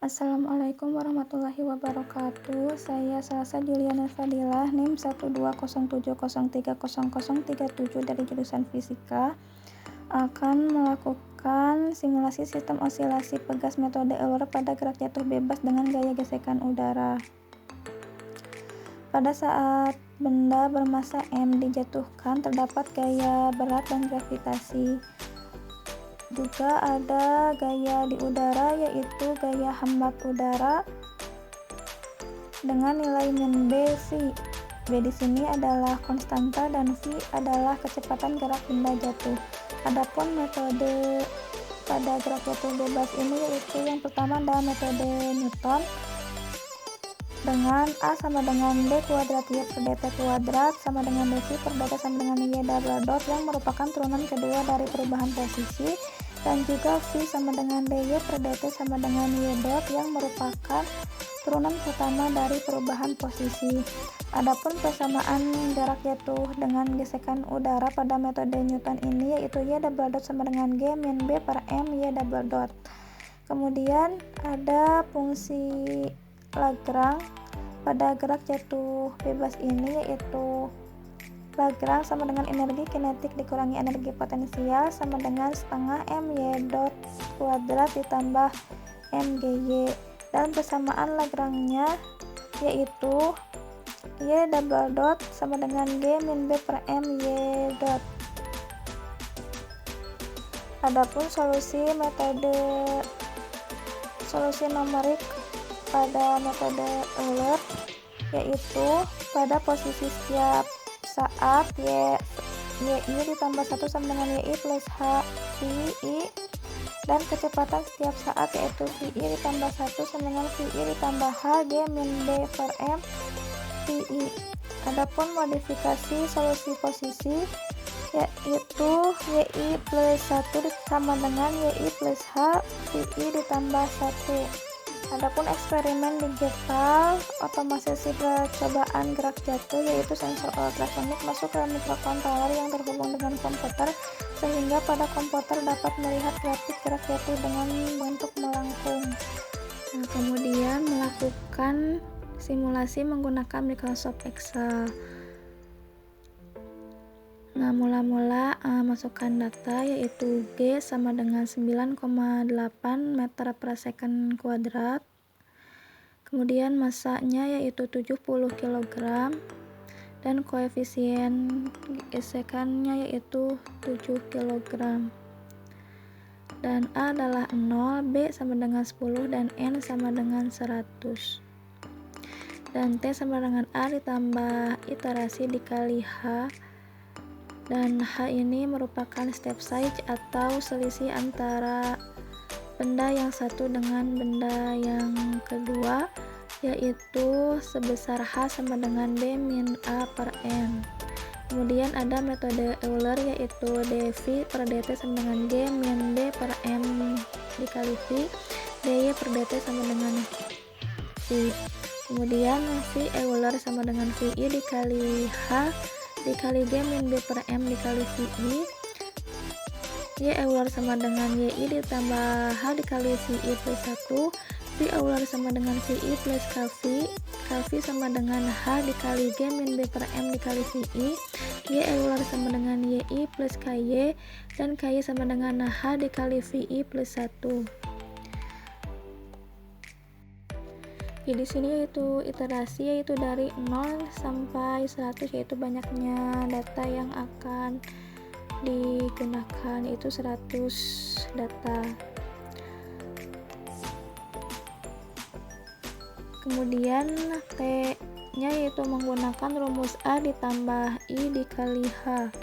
Assalamualaikum warahmatullahi wabarakatuh. Saya Salsa Juliana Fadilah, NIM 12070300037 dari jurusan Fisika, akan melakukan simulasi sistem osilasi pegas metode Euler pada gerak jatuh bebas dengan gaya gesekan udara. Pada saat benda bermassa M dijatuhkan, terdapat gaya berat dan gravitasi. Juga ada gaya di udara, yaitu gaya hambat udara dengan nilai min B, V. B di sini adalah konstanta dan V adalah kecepatan gerak benda jatuh. Adapun metode pada gerak jatuh bebas ini yaitu yang pertama adalah metode Newton dengan A sama dengan D kuadrat Y per dt kuadrat sama dengan dv per dt sama dengan Y double dot yang merupakan turunan kedua dari perubahan posisi, dan juga V sama dengan dy per dt sama dengan Y dot yang merupakan turunan pertama dari perubahan posisi. Adapun persamaan jarak jatuh dengan gesekan udara pada metode Newton ini yaitu Y double dot sama dengan G min B per M Y double dot. Kemudian ada fungsi Lagrange pada gerak jatuh bebas ini yaitu Lagrange sama dengan energi kinetik dikurangi energi potensial sama dengan setengah MY dot kuadrat ditambah MGY, dan persamaan Lagrange-nya yaitu Y double dot sama dengan G min B per M Y dot. Adapun solusi numerik pada metode Euler yaitu pada posisi setiap saat YI ditambah 1 sama dengan YI plus HVI, dan kecepatan setiap saat yaitu VI ditambah 1 sama dengan VI ditambah H G min B per M VI. Adapun modifikasi solusi posisi yaitu YI plus 1 sama dengan YI plus H VI ditambah 1. Adapun eksperimen digital otomatisasi percobaan gerak jatuh yaitu sensor ultrasonik masuk ke mikrokontroler yang terhubung dengan komputer sehingga pada komputer dapat melihat grafik gerak jatuh dengan bentuk melengkung. Kemudian melakukan simulasi menggunakan Microsoft Excel. Mula-mula masukkan data yaitu G sama dengan 9,8 meter per second kuadrat. Kemudian massanya yaitu 70 kg dan koefisien gesekannya yaitu 7 kg. Dan A adalah 0, B sama dengan 10 dan N sama dengan 100. Dan T sama dengan A ditambah iterasi dikali H, dan H ini merupakan step size atau selisih antara benda yang satu dengan benda yang kedua, yaitu sebesar H sama dengan B min A per N. Kemudian ada metode Euler yaitu dv per dt sama dengan G min D per M dikali V, dy per dt sama dengan V. Kemudian V Euler sama dengan VI dikali H dikali G min B per M dikali VI, Y Euler sama dengan YI ditambah H dikali VI plus 1, V Euler sama dengan VI plus KV, KV sama dengan H dikali G min B per M dikali VI, Y Euler sama dengan YI plus KY, dan KY sama dengan H dikali VI plus 1. Di sini yaitu iterasi yaitu dari 0 sampai 100 yaitu banyaknya data yang akan digunakan yaitu 100 data. Kemudian T nya yaitu menggunakan rumus A ditambah I dikali H.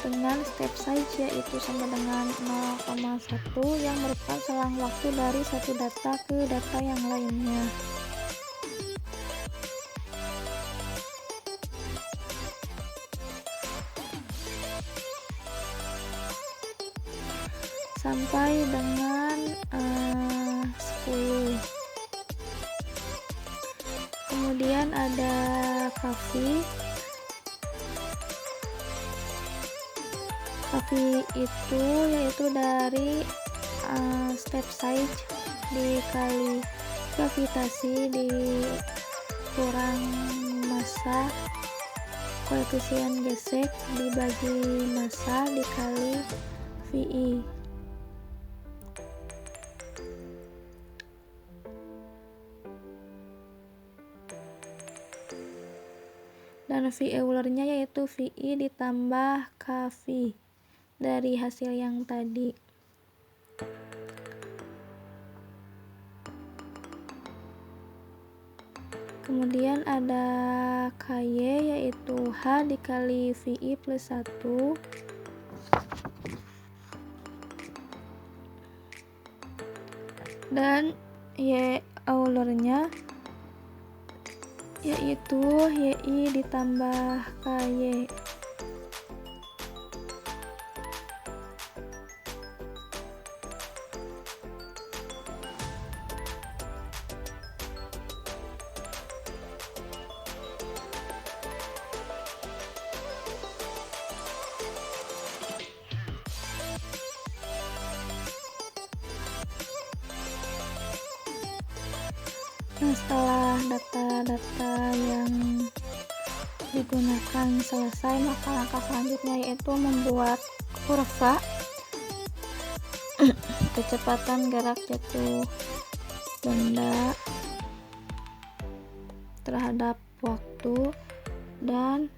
Dengan step size yaitu sama dengan 0,1 yang merupakan selang waktu dari satu data ke data yang lainnya. Sampai dengan 10. Kemudian ada KV V itu yaitu dari step size dikali gravitasi dikurang massa koefisien gesek dibagi massa dikali VI. Dan V Euler-nya yaitu VI ditambah KV dari hasil yang tadi. Kemudian ada KY yaitu H dikali VI plus 1 dan Y Euler-nya yaitu YI ditambah KY. Nah, setelah data-data yang digunakan selesai, maka langkah selanjutnya yaitu membuat kurva kecepatan gerak jatuh benda terhadap waktu dan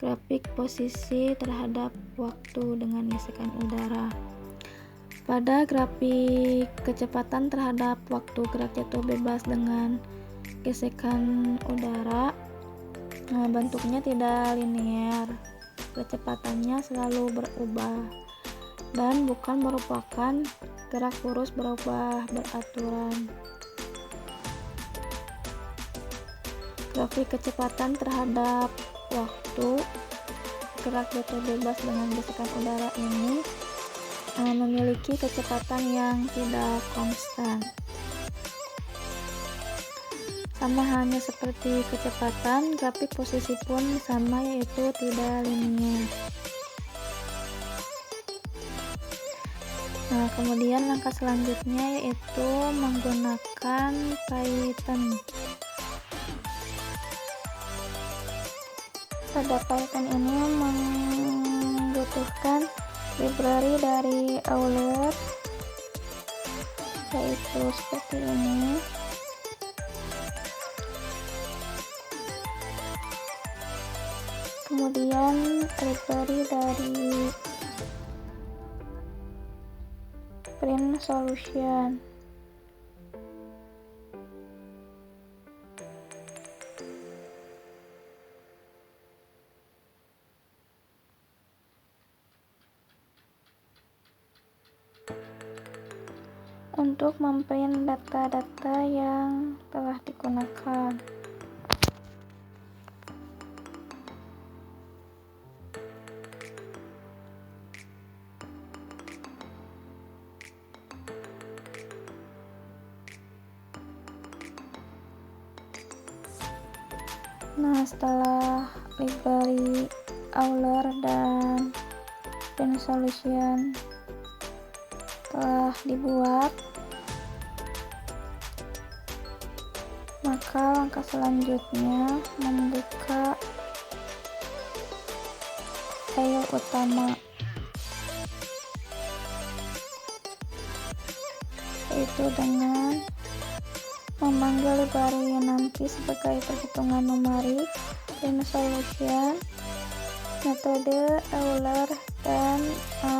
grafik posisi terhadap waktu dengan gesekan udara. Pada grafik kecepatan terhadap waktu gerak jatuh bebas dengan gesekan udara, bentuknya tidak linear, kecepatannya selalu berubah dan bukan merupakan gerak lurus berubah beraturan. Grafik kecepatan terhadap waktu gerak jatuh bebas dengan gesekan udara ini memiliki kecepatan yang tidak konstan. Sama halnya seperti kecepatan, grafik posisi pun sama, yaitu tidak linear. Nah, kemudian langkah selanjutnya yaitu menggunakan Python. Pada Python ini membutuhkan library dari Euler, yaitu seperti ini. Kemudian library dari print solution. Untuk memprint data-data yang telah digunakan. Nah, setelah library Euler dan print solution telah dibuat, maka langkah selanjutnya membuka file utama, yaitu dengan memanggil library yang nanti sebagai perhitungan numerik, print solution, metode Euler, dan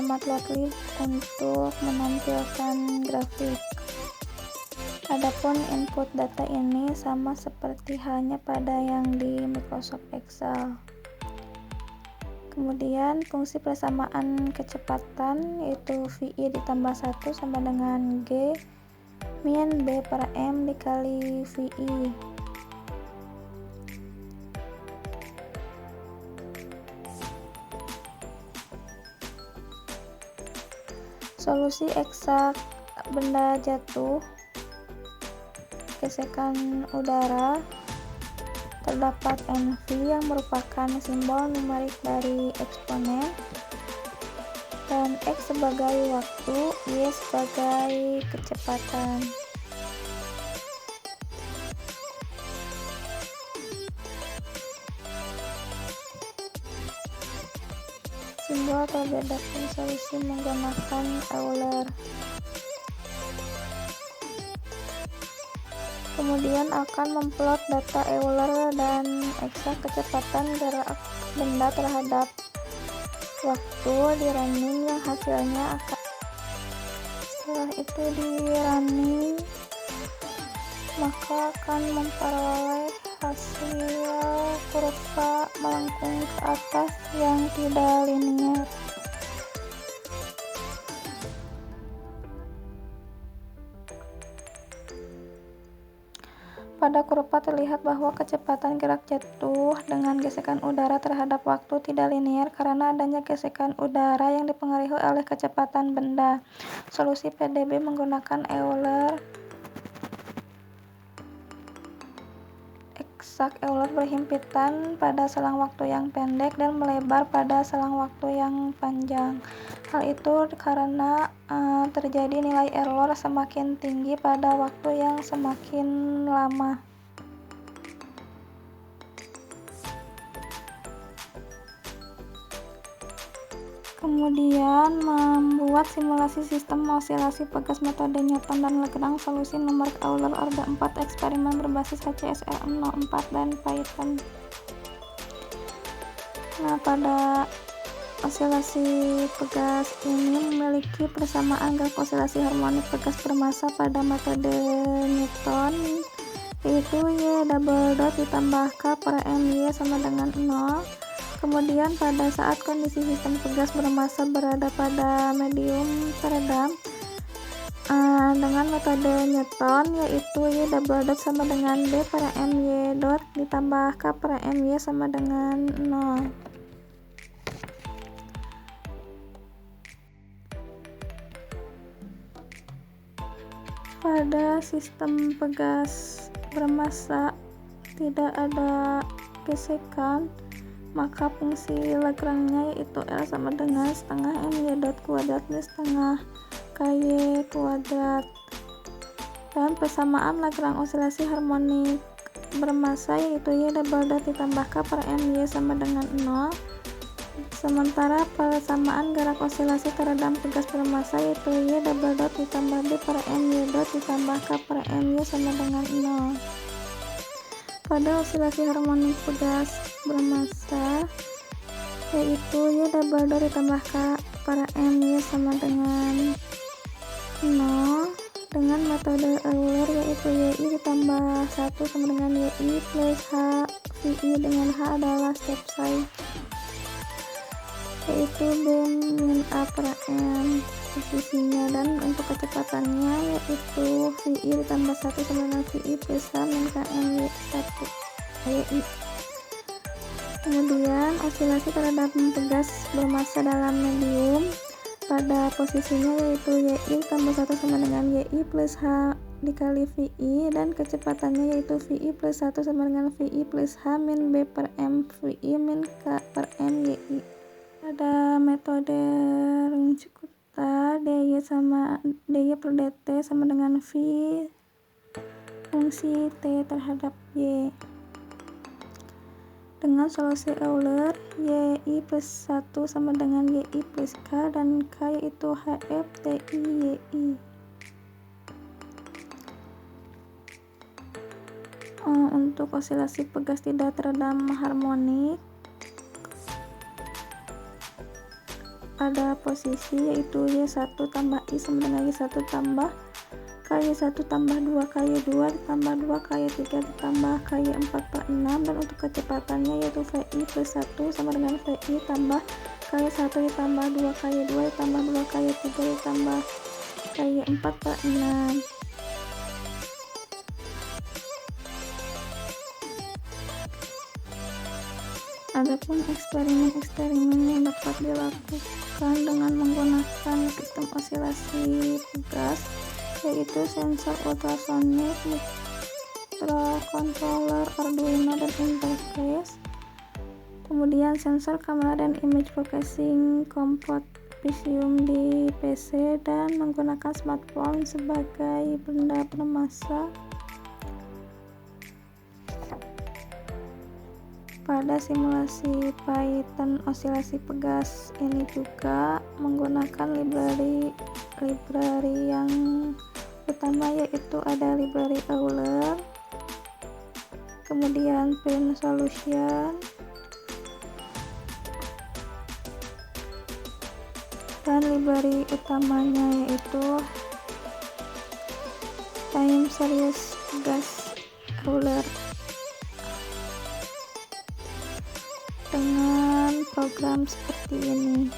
matplotlib untuk menampilkan grafik. Adapun input data ini sama seperti halnya pada yang di Microsoft Excel. Kemudian fungsi persamaan kecepatan yaitu VI ditambah 1 sama dengan G min B per M dikali VI. Solusi eksak benda jatuh gesekan udara terdapat NV yang merupakan simbol numerik dari eksponen, dan X sebagai waktu, Y sebagai kecepatan. Simbol perbedaan solusi menggunakan Euler. Kemudian akan memplot data Euler dan eksak kecepatan gerak benda terhadap waktu di running yang hasilnya akan. Setelah itu di running, maka akan memperoleh hasil kurva melengkung ke atas yang tidak linier. Pada kurva terlihat bahwa kecepatan gerak jatuh dengan gesekan udara terhadap waktu tidak linier karena adanya gesekan udara yang dipengaruhi oleh kecepatan benda. Solusi PDB menggunakan Euler. Eksak Euler berhimpitan pada selang waktu yang pendek dan melebar pada selang waktu yang panjang. Hal itu karena terjadi nilai error semakin tinggi pada waktu yang semakin lama. Kemudian membuat simulasi sistem osilasi pegas metode Newton dan Lagrange, solusi numerik Euler orde 4, eksperimen berbasis HCSR 04 dan Python. Nah, pada osilasi pegas ini memiliki persamaan graf osilasi harmonik pegas bermassa pada metode Newton, yaitu Y double dot ditambah K per MY sama dengan 0. Kemudian pada saat kondisi sistem pegas bermassa berada pada medium teredam dengan metode Newton, yaitu Y double dot sama dengan B per MY dot ditambah K per MY sama dengan 0. Pada sistem pegas bermassa tidak ada gesekan, maka fungsi Lagrange yaitu L sama dengan setengah MY dot kuadrat minus setengah KY kuadrat. Dan persamaan Lagrange osilasi harmonik bermassa yaitu Y double dot ditambah K per MY sama dengan 0. Sementara persamaan gerak osilasi teredam pegas bermassa yaitu Y double dot ditambah B per MY dot ditambah K per MY sama dengan 0. Pada osilasi harmonik pegas bermassa yaitu Y double dot ditambah K per MY sama dengan 0 dengan metode Euler, yaitu YI ditambah 1 sama dengan YI plus H VI dengan H adalah step size, yaitu B min A per M posisinya, dan untuk kecepatannya yaitu VI ditambah 1 sama dengan VI plus H min KM YI. Kemudian osilasi terhadap pegas bermassa dalam medium pada posisinya yaitu YI tambah 1 sama dengan YI plus H dikali VI, dan kecepatannya yaitu VI plus 1 sama dengan VI plus H min B per M VI min K per M YI. Pada metode Runge-Kutta, dy per dt sama dengan V fungsi T terhadap Y. Dengan solusi Euler, YI plus 1 sama dengan YI plus K, dan K yaitu HF TI YI. Untuk osilasi pegas tidak teredam harmonik, pada posisi yaitu Y1 tambah I sama dengan Y1 tambah KY1 tambah 2 KY2 ditambah 2 KY3 ditambah KY4 per 6, dan untuk kecepatannya yaitu VI plus 1 sama dengan VI tambah KY1 ditambah 2 KY2 ditambah 2 KY3 ditambah KY4 per 6. Adapun eksperimen yang dapat dilakukan dengan menggunakan sistem osilasi pegas yaitu sensor ultrasonik microcontroller Arduino dan interface. Kemudian sensor, kamera, dan image processing kompot Visium di PC, dan menggunakan smartphone sebagai benda permasa. Pada simulasi Python osilasi Pegas ini juga menggunakan library yang utama, yaitu ada library Euler, kemudian Print Solution, dan library utamanya yaitu Time Series Pegas Euler dengan program seperti ini.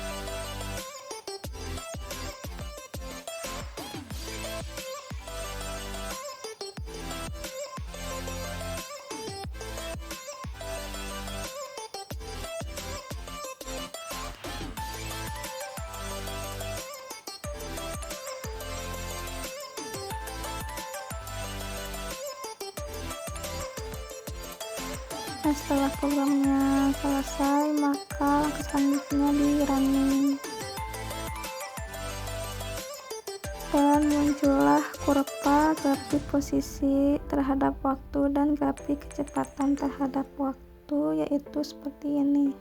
Nah, setelah programnya selesai, maka langkah selanjutnya di running, dan muncullah kurva grafik posisi terhadap waktu dan grafik kecepatan terhadap waktu, yaitu seperti ini.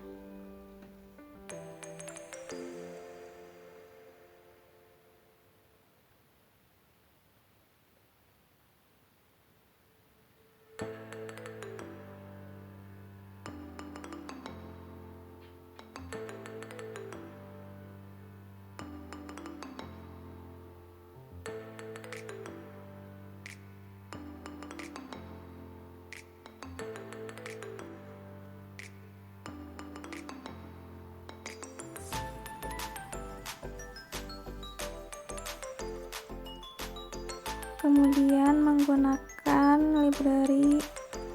Kemudian menggunakan library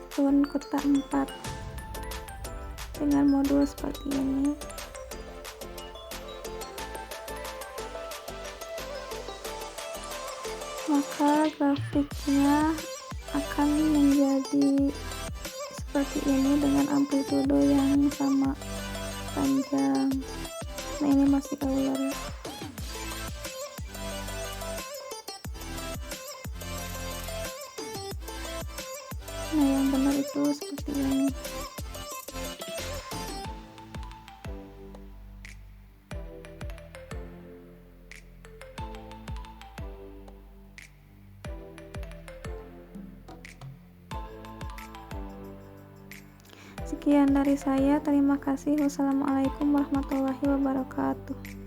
Tune Kota 4 dengan modul seperti ini. Maka grafiknya akan menjadi seperti ini dengan amplitudo yang sama panjang. Nah, ini masih Euler. Nah, yang benar itu seperti ini. Sekian dari saya, terima kasih. Wassalamualaikum warahmatullahi wabarakatuh.